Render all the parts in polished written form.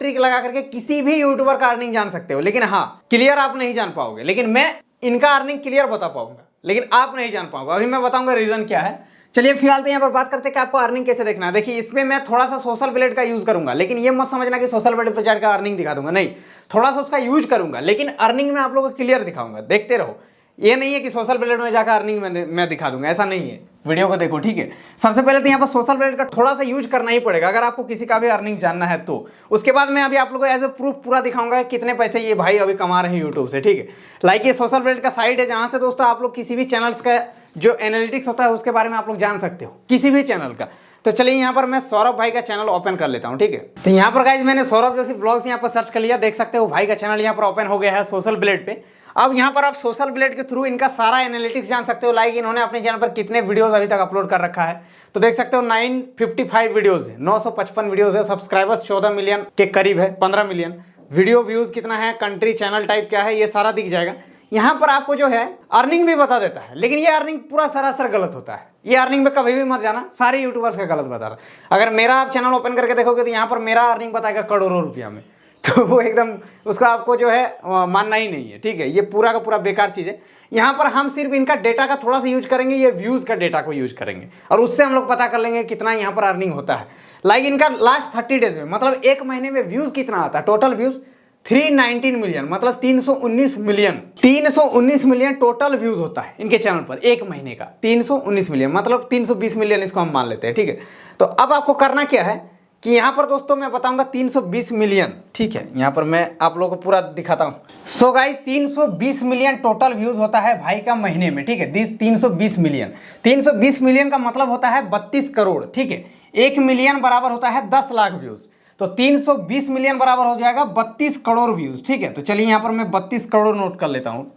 Trick लगा करके किसी भी यूट्यूबर का अर्निंग जान सकते हो, लेकिन हाँ क्लियर आप नहीं जान पाओगे। लेकिन मैं इनका अर्निंग क्लियर बता पाऊंगा, लेकिन आप नहीं जान पाओगे। अभी मैं बताऊंगा रीजन क्या है। चलिए फिलहाल तो यहाँ पर बात करते हैं कि आपको अर्निंग कैसे देखना है। देखिए इसमें मैं थोड़ा सा सोशल ब्लेड का यूज करूंगा, लेकिन ये मत समझना कि सोशल ब्लेड पर का अर्निंग दिखा दूंगा, नहीं, थोड़ा सा उसका यूज करूंगा, लेकिन अर्निंग में आप लोगों को क्लियर दिखाऊंगा। देखते रहो, ये नहीं है कि सोशल ब्लेड में जाकर अर्निंग मैं दिखा दूंगा, ऐसा नहीं है। वीडियो को देखो, ठीक है। सबसे पहले तो यहाँ पर सोशल ब्लेड का थोड़ा सा यूज करना ही पड़ेगा अगर आपको किसी का भी अर्निंग जानना है तो। उसके बाद मैं अभी आप लोगों को एज ए प्रूफ पूरा दिखाऊंगा कितने पैसे ये भाई अभी कमा रहे हैं यूट्यूब से, ठीक है। लाइक ये सोशल ब्लेड का साइट है जहां से दोस्तों आप लोग किसी भी चैनल्स का जो एनालिटिक्स होता है उसके बारे में आप लोग जान सकते हो, किसी भी चैनल का। तो चलिए यहाँ पर मैं सौरभ भाई का चैनल ओपन कर लेता हूँ, ठीक है। तो यहाँ पर गाइस मैंने सौरभ जोशी ब्लॉग्स यहाँ पर सर्च कर लिया, देख सकते हो भाई का चैनल यहाँ पर ओपन हो गया है सोशल ब्लेड पे। अब यहाँ पर आप सोशल ब्लेड के थ्रू इनका सारा एनालिटिक्स जान सकते हो। लाइक इन्होंने अपने चैनल पर कितने वीडियोस अभी तक अपलोड कर रखा है, तो देख सकते हो 955 वीडियोस है, 955 वीडियोस है। सब्सक्राइबर्स 14 मिलियन के करीब है, 15 मिलियन। वीडियो व्यूज कितना है, कंट्री चैनल टाइप क्या है, ये सारा दिख जाएगा। यहाँ पर आपको जो है अर्निंग भी बता देता है, लेकिन ये अर्निंग पूरा सरासर गलत होता है। ये अर्निंग में कभी भी मत जाना, सारे यूट्यूबर्स का गलत बता रहा है। अगर मेरा आप चैनल ओपन करके देखोगे तो यहाँ पर मेरा अर्निंग बताएगा करोड़ों रुपया में, तो वो एकदम उसका आपको जो है मानना ही नहीं है, ठीक है। ये पूरा का पूरा बेकार चीज़ है। यहाँ पर हम सिर्फ इनका डेटा का थोड़ा सा यूज करेंगे, ये व्यूज का डेटा को यूज करेंगे और उससे हम लोग पता कर लेंगे कितना यहाँ पर अर्निंग होता है। लाइक इनका लास्ट 30 डेज में, मतलब एक महीने में व्यूज कितना आता है, टोटल व्यूज 319 मिलियन, मतलब 319 मिलियन, 319 मिलियन टोटल व्यूज होता है इनके चैनल पर एक महीने का। 319 मिलियन मतलब 320 मिलियन इसको हम मान लेते हैं, ठीक है। तो अब आपको करना क्या है कि यहाँ पर दोस्तों मैं बताऊंगा 320 मिलियन, ठीक है। यहाँ पर मैं आप लोगों को पूरा दिखाता हूँ। So guys 320 million total views होता है भाई का महीने में, ठीक है। 320 मिलियन, 320 मिलियन का मतलब होता है 32 करोड़, ठीक है। 1 मिलियन बराबर होता है 10 लाख व्यूज, तो 320 मिलियन बराबर हो जाएगा 32 करोड़ व्यूज, ठीक है। तो चलिए यहाँ पर मैं 32 करोड़ नोट कर लेता हूँ।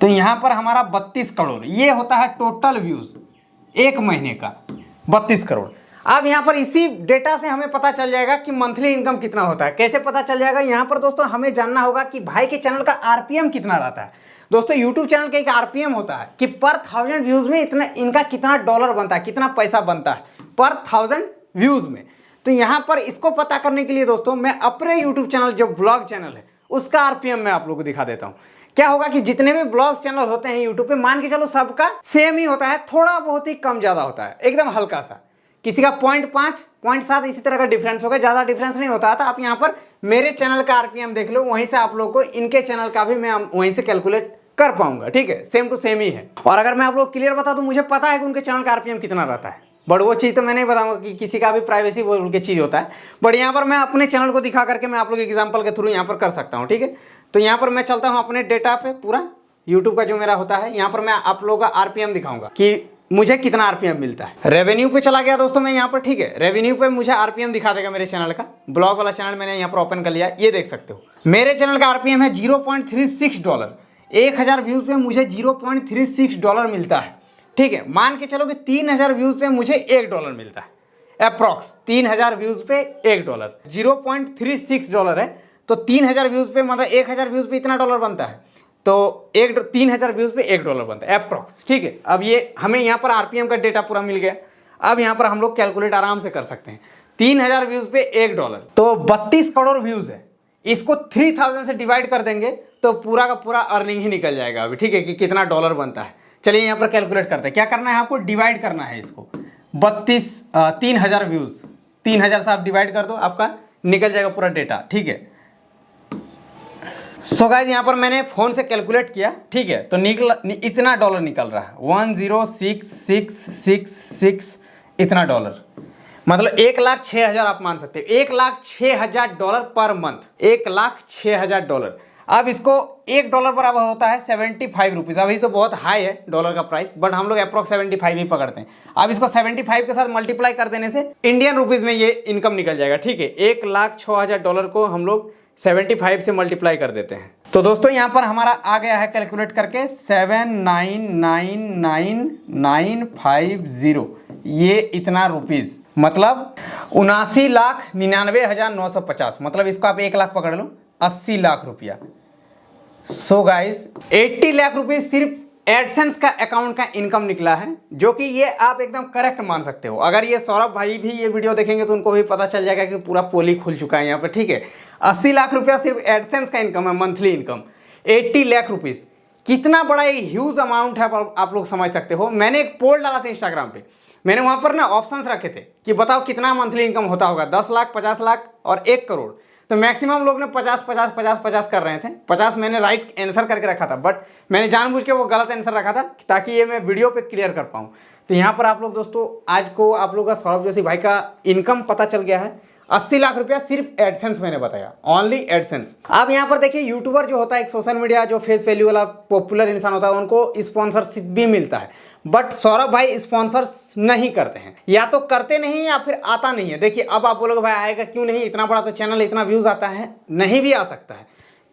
तो यहाँ पर हमारा 32 करोड़ ये होता है टोटल व्यूज एक महीने का, 32 करोड़। अब यहाँ पर इसी डेटा से हमें पता चल जाएगा कि मंथली इनकम कितना होता है। कैसे पता चल जाएगा, यहाँ पर दोस्तों हमें जानना होगा कि भाई के चैनल का आरपीएम कितना रहता है। दोस्तों यूट्यूब चैनल का एक आरपीएम होता है कि पर 1000 व्यूज में इतना इनका कितना डॉलर बनता है, कितना पैसा बनता है पर 1000 व्यूज में। तो यहाँ पर इसको पता करने के लिए दोस्तों मैं अपने यूट्यूब चैनल जो ब्लॉग चैनल है उसका आरपीएम मैं आप लोगों को दिखा देता हूँ। क्या होगा कि जितने भी ब्लॉग चैनल होते हैं यूट्यूब पे, मान के चलो सबका सेम ही होता है, थोड़ा बहुत ही कम ज्यादा होता है, एकदम हल्का सा, किसी का 0.5 0.7 इसी तरह का डिफरेंस होगा, ज्यादा डिफरेंस नहीं होता है। तो आप यहाँ पर मेरे चैनल का आरपीएम देख लो, वहीं से आप लोग को इनके चैनल का भी मैं वहीं से कैलकुलेट कर पाऊंगा, ठीक है। सेम टू सेम ही है। और अगर मैं आप लोग क्लियर बता दूं, मुझे पता है कि उनके चैनल का आरपीएम कितना रहता है, बट वो चीज़ तो मैं नहीं बताऊंगा कि किसी का भी प्राइवेसी बोल के चीज़ होता है। बट यहाँ पर मैं अपने चैनल को दिखा करके मैं आप लोग एग्जाम्पल के थ्रू यहाँ पर कर सकता हूँ, ठीक है। तो यहाँ पर मैं चलता हूँ अपने डेटा पे, पूरा यूट्यूब का जो मेरा होता है, यहाँ पर मैं आप लोगों का आरपीएम दिखाऊंगा कि मुझे कितना आरपीएम मिलता है। रेवेन्यू पे चला गया दोस्तों मैं यहाँ पर, ठीक है। रेवेन्यू पे मुझे आरपीएम दिखा देगा मेरे चैनल का। ब्लॉग वाला चैनल मैंने यहाँ पर ओपन कर लिया, ये देख सकते हो मेरे चैनल का आरपीएम है $0.36। 1000 व्यूज पे मुझे $0.36 मिलता है, ठीक है। मान के चलो कि 3000 व्यूज पे मुझे $1 मिलता है, अप्रॉक्स 3000 व्यूज पे $1, $0.36 है। तो 3000 व्यूज पे मतलब 1000 व्यूज पे इतना डॉलर बनता है, तो 3000 व्यूज पे $1 बनता है अप्रॉक्स, ठीक है। अब ये हमें यहाँ पर आरपीएम का डेटा पूरा मिल गया। अब यहाँ पर हम लोग कैलकुलेट आराम से कर सकते हैं। 3000 व्यूज पे $1 तो 32 करोड़ व्यूज है, इसको 3000 से डिवाइड कर देंगे तो पूरा का पूरा अर्निंग ही निकल जाएगा अभी, ठीक है, कि कितना डॉलर बनता है। चलिए यहाँ पर कैलकुलेट करते हैं। क्या करना है आपको, डिवाइड करना है इसको 3000 व्यूज, 3000 से आप डिवाइड कर दो, आपका निकल जाएगा पूरा डेटा, ठीक है। सो गाइस यहाँ पर मैंने फोन से कैलकुलेट किया, ठीक है। तो इतना डॉलर निकल रहा है 10666 इतना डॉलर, मतलब 1,06,000 आप मान सकते हो, $1,06,000 पर मंथ, $1,06,000। अब इसको $1 बराबर होता है 75 रुपीज़। अभी तो बहुत हाई है डॉलर का प्राइस, बट हम लोग अप्रॉक्स 75 ही पकड़ते हैं। अब इसको 75 के साथ मल्टीप्लाई कर देने से इंडियन रुपीज़ में ये इनकम निकल जाएगा, ठीक है। $1,06,000 को हम लोग 75 से मल्टीप्लाई कर देते हैं। तो दोस्तों यहाँ पर हमारा आ गया है कैलकुलेट करके 7,99,950, ये इतना रुपीज़, मतलब 79,99,950, मतलब इसको आप 1 लाख पकड़ लो, 80 लाख रुपया। सो गाइज 80 लाख रुपीज सिर्फ एडसेंस का अकाउंट का इनकम निकला है, जो कि ये आप एकदम करेक्ट मान सकते हो। अगर ये सौरभ भाई भी ये वीडियो देखेंगे तो उनको भी पता चल जाएगा कि पूरा पोली खुल चुका है यहाँ पे, ठीक है। 80 लाख रुपया सिर्फ एडसेंस का इनकम है, मंथली इनकम 80 लाख रुपीज़। कितना बड़ा एक ह्यूज अमाउंट है, आप लोग समझ सकते हो। मैंने एक पोल डाला था इंस्टाग्राम पे, मैंने वहाँ पर ना ऑप्शंस रखे थे कि बताओ कितना मंथली इनकम होता होगा, 10 लाख, 50 लाख और 1 करोड़। तो मैक्सिमम लोग ने 50 कर रहे थे। 50 मैंने राइट आंसर करके रखा था, बट मैंने जानबूझ के वो गलत आंसर रखा था ताकि ये मैं वीडियो पे क्लियर कर पाऊँ। तो यहाँ पर आप लोग दोस्तों, आज को आप लोग का सौरभ जोशी भाई का इनकम पता चल गया है। 80 लाख रुपया सिर्फ एडसेंस मैंने बताया, ओनली एडसेंस। अब यहाँ पर देखिए, यूट्यूबर जो होता है एक सोशल मीडिया जो फेस वैल्यू वाला पॉपुलर इंसान होता है, उनको स्पॉन्सरशिप भी मिलता है। बट सौरभ भाई स्पॉन्सर्स नहीं करते हैं, या तो करते नहीं या फिर आता नहीं है। देखिए अब आप बोलोगे भाई आएगा क्यों नहीं, इतना बड़ा तो चैनल, इतना व्यूज आता है, नहीं भी आ सकता है।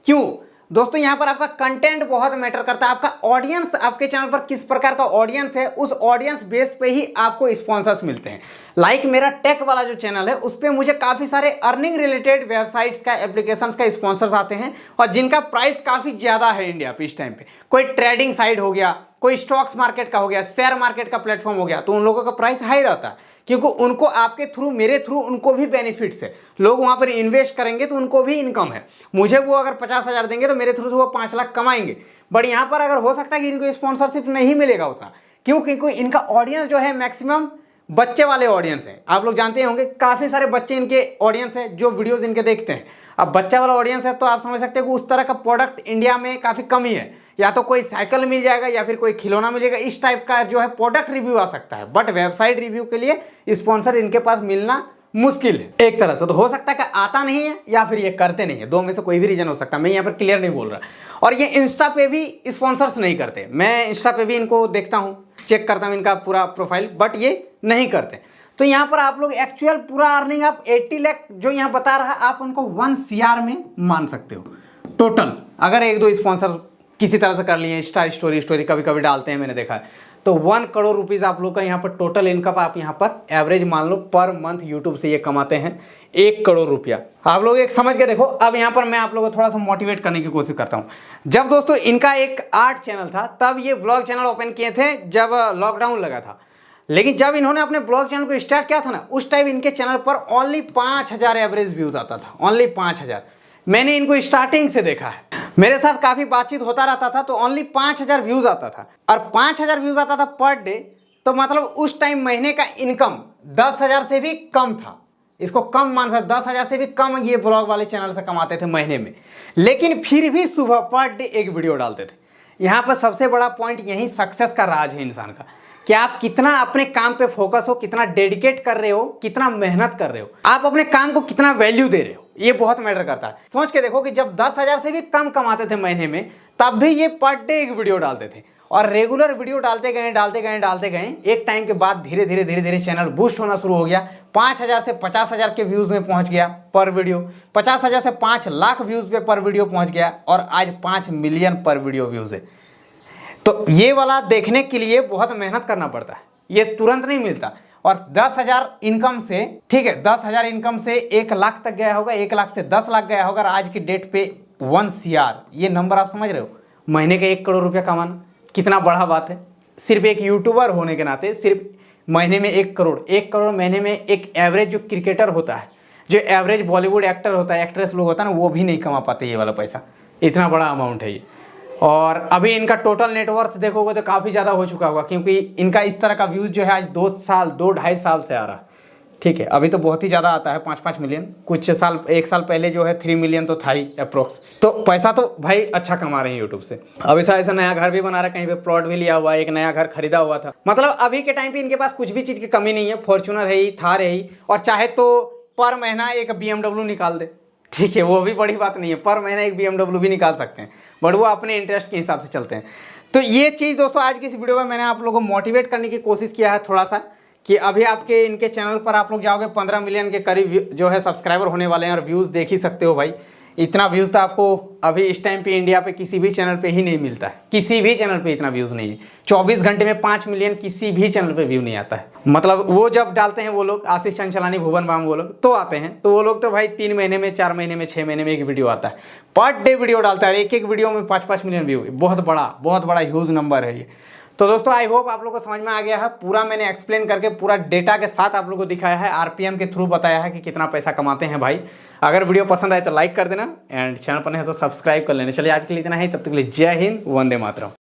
क्यों दोस्तों, यहाँ पर आपका कंटेंट बहुत मैटर करता है। आपका ऑडियंस, आपके चैनल पर किस प्रकार का ऑडियंस है, उस ऑडियंस बेस पे ही आपको स्पॉन्सर्स मिलते हैं। लाइक मेरा टेक वाला जो चैनल है, उस पर मुझे काफ़ी सारे अर्निंग रिलेटेड वेबसाइट्स का, एप्लीकेशंस का स्पॉन्सर्स आते हैं, और जिनका प्राइस काफ़ी ज़्यादा है इंडिया पे इस टाइम पे। कोई ट्रेडिंग साइट हो गया, कोई स्टॉक्स मार्केट का हो गया, शेयर मार्केट का प्लेटफॉर्म हो गया, तो उन लोगों का प्राइस हाई रहता है, क्योंकि उनको आपके थ्रू, मेरे थ्रू उनको भी बेनिफिट्स है। लोग वहाँ पर इन्वेस्ट करेंगे तो उनको भी इनकम है। मुझे वो अगर 50,000 देंगे तो मेरे थ्रू से वो 5 लाख कमाएंगे। बट यहाँ पर अगर हो सकता है कि इनको स्पॉन्सरशिप नहीं मिलेगा उतना, क्योंकि इनका ऑडियंस जो है मैक्सिमम बच्चे वाले ऑडियंस है। आप लोग जानते होंगे काफ़ी सारे बच्चे इनके ऑडियंस है जो वीडियोज़ इनके देखते हैं। अब बच्चा वाला ऑडियंस है तो आप समझ सकते हैं कि उस तरह का प्रोडक्ट इंडिया में काफ़ी कम ही है। या तो कोई साइकिल मिल जाएगा या फिर कोई खिलौना मिल जाएगा, इस टाइप का जो है प्रोडक्ट रिव्यू आ सकता है। बट वेबसाइट रिव्यू के लिए स्पॉन्सर इनके पास मिलना मुश्किल है एक तरह से। तो हो सकता है कि आता नहीं है या फिर ये करते नहीं है, दो में से कोई भी रीजन हो सकता है। मैं यहाँ पर क्लियर नहीं बोल रहा। और ये इंस्टा पे भी स्पॉन्सर्स नहीं करते। मैं इंस्टा पे भी इनको देखता हूँ, चेक करता हूँ इनका पूरा प्रोफाइल, बट ये नहीं करते। तो यहाँ पर आप लोग एक्चुअल पूरा अर्निंग आप 80 लाख जो यहाँ बता रहा है, आप उनको 1 CR में मान सकते हो टोटल। अगर एक दो स्पॉन्सर किसी तरह से कर लिए, इंस्टा स्टोरी कभी कभी डालते हैं, मैंने देखा है, तो 1 करोड़ रुपीज़ आप लोग का यहाँ पर टोटल इनकम आप यहाँ पर एवरेज मान लो पर मंथ यूट्यूब से ये कमाते हैं 1 करोड़ रुपया। आप लोग एक समझ के देखो। अब यहाँ पर मैं आप लोगों को थोड़ा सा मोटिवेट करने की कोशिश करता हूँ। जब दोस्तों इनका एक आर्ट चैनल था, तब ये ब्लॉग चैनल ओपन किए थे जब लॉकडाउन लगा था। लेकिन जब इन्होंने अपने ब्लॉग चैनल को स्टार्ट किया था ना, उस टाइम इनके चैनल पर ओनली 5,000 एवरेज व्यूज आता था, ओनली 5,000। मैंने इनको स्टार्टिंग से देखा है, मेरे साथ काफ़ी बातचीत होता रहता था, तो ओनली 5,000 व्यूज़ आता था। और 5,000 व्यूज़ आता था पर डे, तो मतलब उस टाइम महीने का इनकम 10,000 से भी कम था। इसको कम मान सकते, 10,000 से भी कम ये ब्लॉग वाले चैनल से कमाते थे महीने में। लेकिन फिर भी सुबह पर डे एक वीडियो डालते थे। यहाँ पर सबसे बड़ा पॉइंट यही सक्सेस का राज है इंसान का, कि आप कितना अपने काम पे फोकस हो, कितना डेडिकेट कर रहे हो, कितना मेहनत कर रहे हो, आप अपने काम को कितना वैल्यू दे रहे हो, ये बहुत मैटर करता है। समझ के देखो कि जब 10,000 से भी कम कमाते थे महीने में, तब भी ये पर डे एक वीडियो डालते थे, और रेगुलर वीडियो डालते गए। एक टाइम के बाद धीरे धीरे चैनल बूस्ट होना शुरू हो गया। 5,000 से 50,000 के व्यूज़ में पहुंच गया पर वीडियो, 50,000 से 5 लाख व्यूज़ पे पर वीडियो पहुंच गया, और आज 5 मिलियन पर वीडियो व्यूज़ है। तो ये वाला देखने के लिए बहुत मेहनत करना पड़ता है, ये तुरंत नहीं मिलता। और 10,000 इनकम से, ठीक है, 10,000 इनकम से 1 लाख तक गया होगा, 1 लाख से 10 लाख गया होगा, और आज की डेट पे 1 CR, ये नंबर आप समझ रहे हो, महीने के 1 करोड़ रुपया कमाना कितना बड़ा बात है। सिर्फ एक यूट्यूबर होने के नाते सिर्फ महीने में 1 करोड़ महीने में एक एवरेज जो क्रिकेटर होता है, जो एवरेज बॉलीवुड एक्टर होता है, एक्ट्रेस लोग होता है ना, वो भी नहीं कमा पाते ये वाला पैसा। इतना बड़ा अमाउंट है ये। और अभी इनका टोटल नेटवर्थ देखोगे तो काफ़ी ज़्यादा हो चुका होगा, क्योंकि इनका इस तरह का व्यूज़ जो है आज 2-2.5 साल से आ रहा है। ठीक है, अभी तो बहुत ही ज़्यादा आता है, 5-5 मिलियन। कुछ साल, 1 साल पहले जो है 3 मिलियन तो था ही अप्रोक्स। तो पैसा तो भाई अच्छा कमा रहे हैं यूट्यूब से। अब ऐसा नया घर भी बना रहा है, कहीं पे प्लॉट भी लिया हुआ है, एक नया घर खरीदा हुआ था। मतलब अभी के टाइम पे इनके पास कुछ भी चीज़ की कमी नहीं है। फॉर्च्यूनर है ही, थार है ही, और चाहे तो पर महीना एक BMW निकाल दे, ठीक है, वो भी बड़ी बात नहीं है। पर महीना एक BMW भी निकाल सकते हैं, बट वो अपने इंटरेस्ट के हिसाब से चलते हैं। तो ये चीज़ दोस्तों आज की इस वीडियो में मैंने आप लोगों को मोटिवेट करने की कोशिश किया है थोड़ा सा, कि अभी आपके इनके चैनल पर आप लोग जाओगे 15 मिलियन के करीब जो है सब्सक्राइबर होने वाले हैं, और व्यूज़ देख ही सकते हो भाई। इतना व्यूज़ तो आपको अभी इस टाइम पे इंडिया पे किसी भी चैनल पे ही नहीं मिलता है, किसी भी चैनल पे इतना व्यूज़ नहीं है। 24 घंटे में 5 मिलियन किसी भी चैनल पे व्यू नहीं आता है। मतलब वो जब डालते हैं वो लोग, आशीष चंचलानी, भुवन बाम, वो लोग तो आते हैं, तो वो लोग तो भाई 3 महीने में, 4 महीने में, 6 महीने में एक वीडियो आता है। पर डे वीडियो डालता है, एक एक वीडियो में 5-5 मिलियन व्यू, बहुत बड़ा ह्यूज नंबर है ये। तो दोस्तों आई होप आप लोगों को समझ में आ गया है। पूरा मैंने एक्सप्लेन करके पूरा डेटा के साथ आप लोगों को दिखाया है, आरपीएम के थ्रू बताया है कि कितना पैसा कमाते हैं भाई। अगर वीडियो पसंद आए तो लाइक कर देना, एंड चैनल पर नहीं है तो सब्सक्राइब कर लेना। चलिए आज के लिए इतना ही, तब तक के लिए जय हिंद, वंदे मातरम।